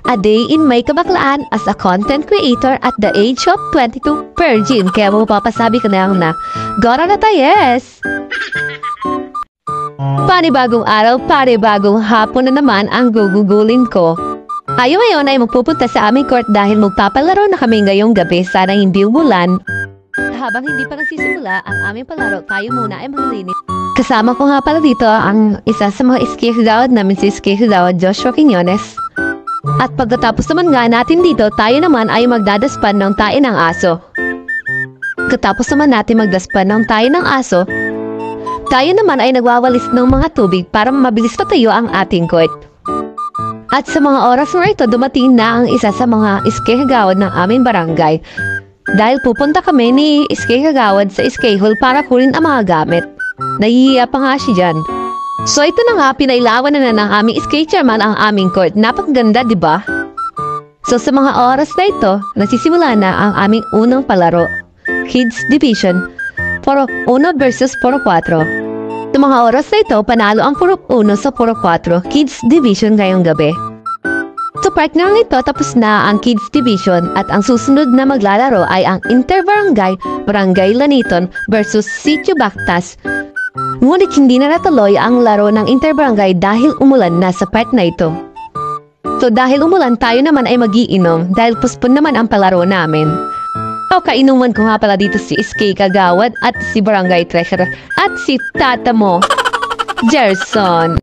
A day in may kabaklaan as a content creator at the age of 22 virgin. Kaya mapapasabi ko na lang na, Gora na tayes! Panibagong araw, panibagong hapon na naman ang gugugulin ko. Ngayon ay magpupunta sa aming court dahil magpapalaro na kami ngayong gabi. Sana hindi umulan. Habang hindi pa nagsisimula ang aming palaro, tayo muna ay maglinis. Kasama ko nga pala dito ang isa sa mga iskihidawad namin, si iskihidawad Joshua Quiñones. At pagkatapos naman nga natin dito, tayo naman ay magdadaspan ng tae ng aso. Katapos naman natin magdaspan ng tae ng aso, tayo naman ay nagwawalis ng mga tubig para mabilis patayo ang ating court. At sa mga oras na ito, dumating na ang isa sa mga iskihagawad ng aming barangay. Dahil pupunta kami ni iskihagawad sa iskihol para kunin ang mga gamit. Nahihiya pa nga siya dyan. So ito na nga, pinailawan na ng aming skate chairman ang aming court. Napakaganda, di ba? So sa mga oras na ito, nagsisimula na ang aming unang palaro. Kids Division, Puro 1 versus Puro 4. Sa mga oras na ito, panalo ang Puro 1 sa Puro 4 Kids Division ngayong gabi. Sa part na nito, tapos na ang Kids Division at ang susunod na maglalaro ay ang Interbarangay Barangay Laniton versus Sitio Bactas. Ngunit hindi na natuloy ang laro ng Interbarangay dahil umulan na sa part na ito. So dahil umulan, tayo naman ay magiinom dahil puspon naman ang palaro namin. O kainuman ko nga pala dito si SK Kagawad at si Barangay Treasurer at si Tata mo, Gerson.